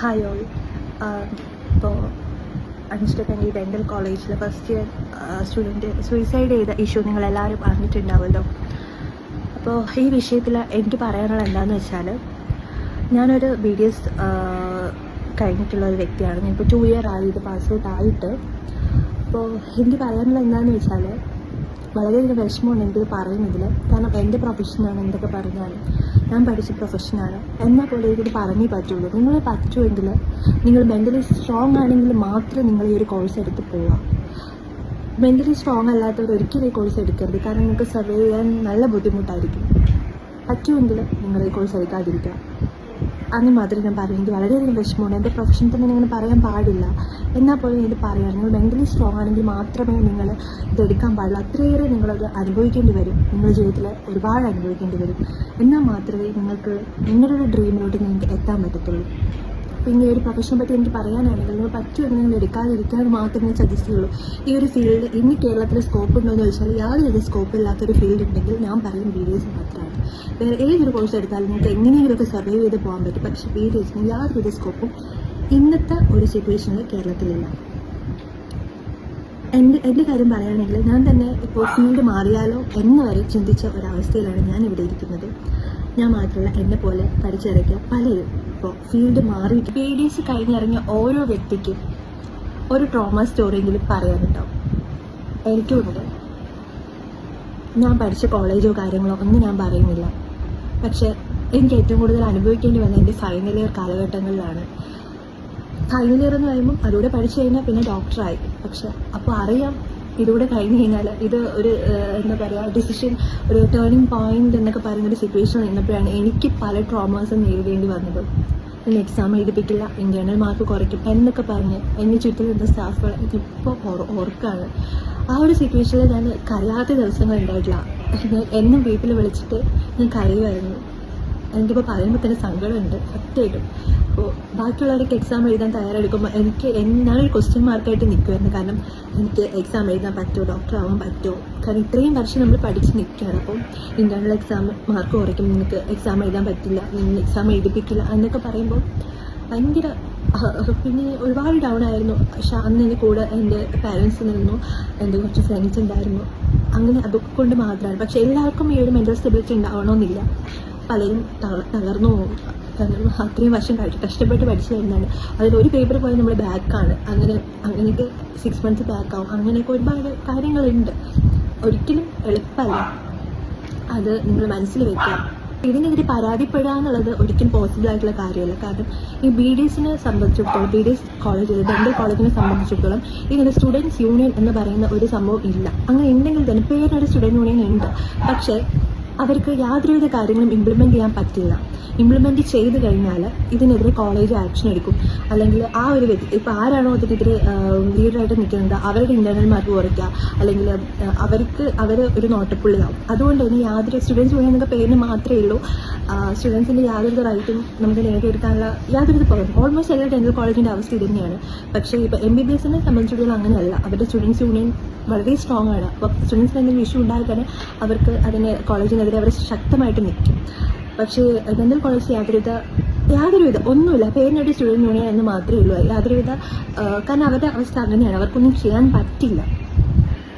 Hi all. ഇപ്പോൾ അൻസ്റ്റക്കണ്ടി dental കോളേജിലെ first year student suicide ചെയ്ത ഇഷ്യൂ നിങ്ങളെല്ലാവരും അറിഞ്ഞിട്ടുണ്ടാവുമല്ലോ. അപ്പോൾ ഈ വിഷയത്തിൽ എനിക്ക് പറയാനുള്ളത് എന്താണെന്ന് വെച്ചാൽ, ഞാനൊരു BDS കഴിഞ്ഞിട്ടുള്ള ഒരു വ്യക്തിയാണ്. ഞാനിപ്പോൾ 2 ഇയർ ആയി ഇത് പാസ് ഔട്ട് ആയിട്ട്. അപ്പോൾ എനിക്ക് പറയാനുള്ളത് എന്താണെന്ന് വെച്ചാൽ, വളരെയധികം വിഷമമുണ്ട് എനിക്കിത് പറയുന്നതിൽ. കാരണം എൻ്റെ പ്രൊഫഷനാണ്, എന്തൊക്കെ പറഞ്ഞാലും ഞാൻ പഠിച്ച പ്രൊഫഷനാണ്. എന്നാൽ പോലും എനിക്കിത് പറഞ്ഞേ പറ്റുള്ളൂ. നിങ്ങൾ പറ്റുമെങ്കിൽ, നിങ്ങൾ മെൻ്റലി സ്ട്രോങ് ആണെങ്കിൽ മാത്രം നിങ്ങൾ ഈ ഒരു കോഴ്സ് എടുത്ത് പോവുക. മെൻ്റലി സ്ട്രോങ് അല്ലാത്തവർ ഒരിക്കലും ഈ കോഴ്സ് എടുക്കരുത്. കാരണം നിങ്ങൾക്ക് സർവൈവ് ചെയ്യാൻ നല്ല ബുദ്ധിമുട്ടായിരിക്കും. പറ്റുമെങ്കിൽ നിങ്ങൾ ഈ കോഴ്സ് എടുക്കാതിരിക്കുക. അങ്ങനെ മാത്രമേ ഞാൻ പറയും. എനിക്ക് വളരെയധികം വിഷമമുണ്ട്. എൻ്റെ പ്രൊഫഷൻ തന്നെ നിങ്ങൾ പറയാൻ പാടില്ല. എന്നാൽ പോലും ഇത് പറയാം, നിങ്ങൾ മെൻ്റലി സ്ട്രോങ് ആണെങ്കിൽ മാത്രമേ നിങ്ങൾ ഇതെടുക്കാൻ പാടുള്ളൂ. അത്രയേറെ നിങ്ങളത് അനുഭവിക്കേണ്ടി വരും. നിങ്ങളുടെ ജീവിതത്തിൽ ഒരുപാട് അനുഭവിക്കേണ്ടി വരും. എന്നാൽ മാത്രമേ നിങ്ങൾക്ക് നിങ്ങളുടെ ഡ്രീമിലോട്ട് നിങ്ങൾക്ക് എത്താൻ പറ്റത്തുള്ളൂ. പിന്നെ ഈ ഒരു പ്രൊഫഷനെ പറ്റി എനിക്ക് പറയാനാണെങ്കിൽ, നിങ്ങൾ പറ്റുമെങ്കിൽ നിങ്ങൾ എടുക്കാതിരിക്കാൻ മാത്രമേ സജസ്റ്റ് ചെയ്യുള്ളൂ. ഈ ഒരു ഫീൽഡ് ഇന്ന് കേരളത്തിൽ സ്കോപ്പ് ഉണ്ടോ എന്ന് ചോദിച്ചാൽ, യാതൊരു സ്കോപ്പ് ഇല്ലാത്തൊരു ഫീൽഡ് ഉണ്ടെങ്കിൽ ഞാൻ പറയും BDS മാത്രമാണ്. വേറെ ഏതൊരു കോഴ്സ് എടുത്താലും നിങ്ങൾക്ക് എങ്ങനെയെങ്കിലുമൊക്കെ സർവൈവ് ചെയ്ത് പോകാൻ പറ്റും. പക്ഷേ BDSന് യാതൊരു സ്കോപ്പും ഇന്നത്തെ ഒരു സിറ്റുവേഷനിൽ കേരളത്തിലില്ല. എൻ്റെ കാര്യം പറയുകയാണെങ്കിൽ, ഞാൻ തന്നെ ഇപ്പോൾ ഫീൽഡ് മാറിയാലോ എന്ന് വരെ ചിന്തിച്ച ഒരവസ്ഥയിലാണ് ഞാൻ ഇവിടെ ഇരിക്കുന്നത്. ഞാൻ മാത്രമല്ല, എന്നെ പോലെ പഠിച്ചിറക്കിയ പലരും ഇപ്പോൾ ഫീൽഡ് മാറിയിട്ട് BDS കഴിഞ്ഞിറങ്ങിയ ഓരോ വ്യക്തിക്കും ഒരു ട്രോമ സ്റ്റോറിയെങ്കിലും പറയാനുണ്ടാവും. എനിക്കുമുണ്ട്. ഞാൻ പഠിച്ച കോളേജോ കാര്യങ്ങളോ ഒന്നും ഞാൻ പറയുന്നില്ല. പക്ഷേ എനിക്ക് ഏറ്റവും കൂടുതൽ അനുഭവിക്കേണ്ടി വന്നത് എൻ്റെ ഫൈനൽ ഇയർ കാലഘട്ടങ്ങളിലാണ്. ഫൈനൽ ഇയർ എന്ന് പറയുമ്പം അതുകൂടെ പഠിച്ചു കഴിഞ്ഞാൽ പിന്നെ ഡോക്ടറായി. പക്ഷെ അപ്പോൾ അറിയാം, ഇതുകൂടെ കഴിഞ്ഞ് കഴിഞ്ഞാൽ ഇത് ഒരു എന്താ പറയുക, ഡിസിഷൻ, ഒരു ടേണിംഗ് പോയിന്റ് എന്നൊക്കെ പറയുന്നൊരു സിറ്റുവേഷൻ നിന്നപ്പോഴാണ് എനിക്ക് പല ട്രോമാസും നേരിടേണ്ടി വന്നത്. ഇനി എക്സാം എഴുതിപ്പിക്കില്ല, ഇൻറ്റേർണൽ മാർക്ക് കുറയ്ക്കും എന്നൊക്കെ പറഞ്ഞ് എന്നെ ചുറ്റും നിന്ന സ്റ്റാഫുകൾ ഇപ്പോൾ ഓർക്കാണ്. ആ ഒരു സിറ്റുവേഷനിൽ ഞാൻ കരയാത്ത ദിവസങ്ങൾ ഉണ്ടായിട്ടില്ല. ഞാൻ എന്നും വീട്ടിൽ വിളിച്ചിട്ട് ഞാൻ കരയുമായിരുന്നു. എനിക്കിപ്പോൾ പറയുമ്പോൾ തന്നെ സങ്കടമുണ്ട് സത്യമായിട്ടും. അപ്പോൾ ബാക്കിയുള്ളവരൊക്കെ എക്സാം എഴുതാൻ തയ്യാറെടുക്കുമ്പോൾ ഞാനൊരു ക്വസ്റ്റ്യൻ മാർക്കായിട്ട് നിൽക്കുമായിരുന്നു. കാരണം എനിക്ക് എക്സാം എഴുതാൻ പറ്റുമോ, ഡോക്ടർ ആവാൻ പറ്റുമോ? കാരണം ഇത്രയും വർഷം നമ്മൾ പഠിച്ച് നിൽക്കുകയാണ്. അപ്പം ഇൻറ്റേർണൽ എക്സാം മാർക്ക് കുറയ്ക്കും, നിങ്ങൾക്ക് എക്സാം എഴുതാൻ പറ്റില്ല, നിങ്ങൾ എക്സാം എഴുതിപ്പിക്കില്ല എന്നൊക്കെ പറയുമ്പോൾ ഭയങ്കര, പിന്നെ ഒരുപാട് ഡൗൺ ആയിരുന്നു. പക്ഷെ അന്ന് എൻ്റെ കൂടെ എൻ്റെ പാരൻസ് നിന്നു, എൻ്റെ കുറച്ച് ഫ്രണ്ട്സ് ഉണ്ടായിരുന്നു. അങ്ങനെ അതൊക്കെ കൊണ്ട് മാത്രമാണ്. പക്ഷെ എല്ലാവർക്കും ഈ ഒരു മെൻ്റൽ സ്റ്റെബിലിറ്റി ഉണ്ടാവണമെന്നില്ല. പലരും തകർന്നു പോകും. കാരണം അത്രയും വർഷം കഷ്ടപ്പെട്ട് പഠിച്ചു വരുന്നതാണ്. അതിലൊരു പേപ്പർ പോയി നമ്മൾ ബാക്കാണ്. അങ്ങനെയൊക്കെ 6 മന്ത്സ് ബാക്കാവും. അങ്ങനെയൊക്കെ ഒരുപാട് കാര്യങ്ങളുണ്ട്. ഒരിക്കലും എളുപ്പമല്ല. അത് നിങ്ങൾ മനസ്സിൽ വെക്കുക. ഇതിനെതിരെ പരാതിപ്പെടുക എന്നുള്ളത് ഒരിക്കലും പോസിബിൾ ആയിട്ടുള്ള കാര്യമല്ല. കാരണം ഈ BDSനെ സംബന്ധിച്ചിടത്തോളം, BDS കോളേജിൽ, ഡെൻ്റൽ കോളേജിനെ സംബന്ധിച്ചിടത്തോളം ഇതിന് സ്റ്റുഡൻസ് യൂണിയൻ എന്ന് പറയുന്ന ഒരു സംഭവം ഇല്ല. അങ്ങനെ ഉണ്ടെങ്കിൽ തന്നെ പേരൊരു സ്റ്റുഡൻറ് യൂണിയൻ ഉണ്ട്. പക്ഷേ അവർക്ക് യാതൊരുവിധ കാര്യങ്ങളും ഇംപ്ലിമെൻറ്റ് ചെയ്യാൻ പറ്റില്ല. ഇംപ്ലിമെൻറ്റ് ചെയ്ത് കഴിഞ്ഞാൽ ഇതിനെതിരെ കോളേജ് ആക്ഷൻ എടുക്കും. അല്ലെങ്കിൽ ആ ഒരു വ്യക്തി, ഇപ്പോൾ ആരാണോ ഇതിനെതിരെ ലീഡറായിട്ട് നിൽക്കുന്നത്, അവരുടെ ഇൻറ്റേർണൽ മാർക്ക് കുറയ്ക്കുക, അല്ലെങ്കിൽ അവർ ഒരു നോട്ടപ്പുള്ളിയാവും. അതുകൊണ്ട് തന്നെ യാതൊരു സ്റ്റുഡൻസ് യൂണിയൻ എന്ന പേരിന് മാത്രമേ ഉള്ളൂ. സ്റ്റുഡൻസിൻ്റെ യാതൊരു റൈറ്റും നമുക്ക് നേടിയെടുക്കാനുള്ള യാതൊരു പകരം. ഓൾമോസ്റ്റ് എല്ലാ ഡെൻ്റൽ കോളേജിൻ്റെ അവസ്ഥ ഇത് തന്നെയാണ്. പക്ഷേ ഇപ്പോൾ MBBSനെ സംബന്ധിച്ചിടത്തോളം അങ്ങനെയല്ല. അവരുടെ സ്റ്റുഡൻസ് യൂണിയൻ വളരെ സ്ട്രോങ് ആണ്. അപ്പോൾ സ്റ്റുഡൻസിന് എന്തെങ്കിലും ഇഷ്യൂ ഉണ്ടായാൽ തന്നെ അവർക്ക് അതിനെ കോളേജിനെതിരെ അവർ ശക്തമായിട്ട് നിൽക്കും. പക്ഷേ ഡെൻ്റൽ കോളേജ് യാതൊരുവിധ ഒന്നുമില്ല. പേരിനൊരു സ്റ്റുഡൻറ് യൂണിയൻ എന്ന് മാത്രമേ ഉള്ളൂ. യാതൊരുവിധ, കാരണം അവരുടെ അവസ്ഥ അങ്ങനെയാണ്. അവർക്കൊന്നും ചെയ്യാൻ പറ്റില്ല.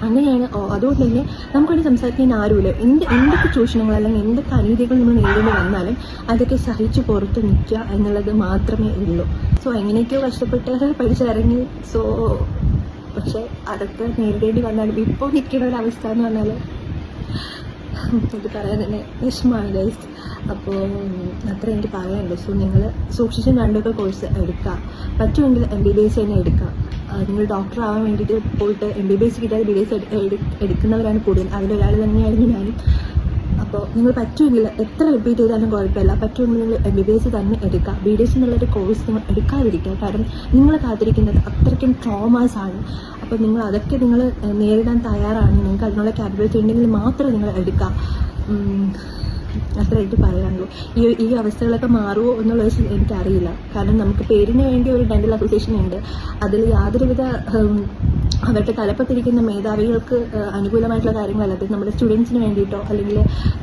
അങ്ങനെയാണ്. അതുകൊണ്ട് തന്നെ നമുക്കവിടെ സംസാരിക്കാൻ ആരുമില്ല. എന്തൊക്കെ ചൂഷണങ്ങൾ അല്ലെങ്കിൽ എന്തൊക്കെ അനീതികൾ നമ്മൾ നേരിടേണ്ടി വന്നാലും അതൊക്കെ സഹിച്ച് പുറത്ത് നിൽക്കുക എന്നുള്ളത് മാത്രമേ ഉള്ളൂ. സോ എങ്ങനെയൊക്കെയോ കഷ്ടപ്പെട്ട് പഠിച്ചിറങ്ങി. പക്ഷേ അതൊക്കെ നേരിടേണ്ടി വന്നാലും ഇപ്പോൾ നിൽക്കുന്ന ഒരവസ്ഥ എന്ന് പറഞ്ഞാൽ ഇത് പറയാൻ തന്നെ വിഷമമാണ് ഗൈസ്. അപ്പോൾ അത്ര എനിക്ക് പറയാനുള്ളൂ. സോ നിങ്ങൾ സൂക്ഷിച്ചും കണ്ടൊക്കെ കോഴ്സ് എടുക്കുക. പറ്റുമെങ്കിൽ MBBS തന്നെ എടുക്കുക. നിങ്ങൾ ഡോക്ടർ ആവാൻ വേണ്ടിയിട്ട് പോയിട്ട് MBBS കിട്ടാതെ BDS എടുക്കുന്നവരാണ് കൂടുതൽ. അതിലൊരാൾ തന്നെയായിരുന്നു ഞാനും. അപ്പോൾ നിങ്ങൾ പറ്റുമെങ്കിൽ എത്ര റിപ്പീറ്റ് ചെയ്താലും കുഴപ്പമില്ല. പറ്റുമെങ്കിൽ നിങ്ങൾ MBBS തന്നെ എടുക്കുക. BDS എന്നുള്ളൊരു കോഴ്സ് നിങ്ങൾ എടുക്കാതിരിക്കുക. കാരണം നിങ്ങൾ കാത്തിരിക്കുന്നത് അത്രയ്ക്കും ട്രോമാസ് ആണ്. അപ്പോൾ നിങ്ങൾ അതൊക്കെ നിങ്ങൾ നേരിടാൻ തയ്യാറാണ്, നിങ്ങൾക്ക് അതിനുള്ള ക്യാപ്പബിലിറ്റി ഉണ്ടെങ്കിൽ മാത്രം നിങ്ങൾ എടുക്കുക. അത്രയായിട്ട് പറയാനുള്ളൂ. ഈ അവസ്ഥകളൊക്കെ മാറുമോ എന്നുള്ളത് എനിക്കറിയില്ല. കാരണം നമുക്ക് പേരിന് വേണ്ടി ഒരു ഡെൻ്റൽ അസോസിയേഷൻ ഉണ്ട്. അതിൽ യാതൊരുവിധ അവരുടെ തലപ്പത്തിരിക്കുന്ന മേധാവികൾക്ക് അനുകൂലമായിട്ടുള്ള കാര്യങ്ങളല്ലാതെ നമ്മുടെ സ്റ്റുഡൻസിന് വേണ്ടിയിട്ടോ അല്ലെങ്കിൽ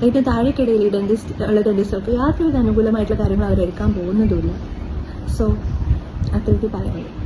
ഏറ്റവും താഴേക്കിടയിൽ ഡെൻറ്റിസ്റ്റൊക്കെ യാതൊരുവിധ അനുകൂലമായിട്ടുള്ള കാര്യങ്ങൾ അവരെടുക്കാൻ പോകുന്നതുമില്ല. സോ അത്രയ്ക്ക് പറയുന്നത്.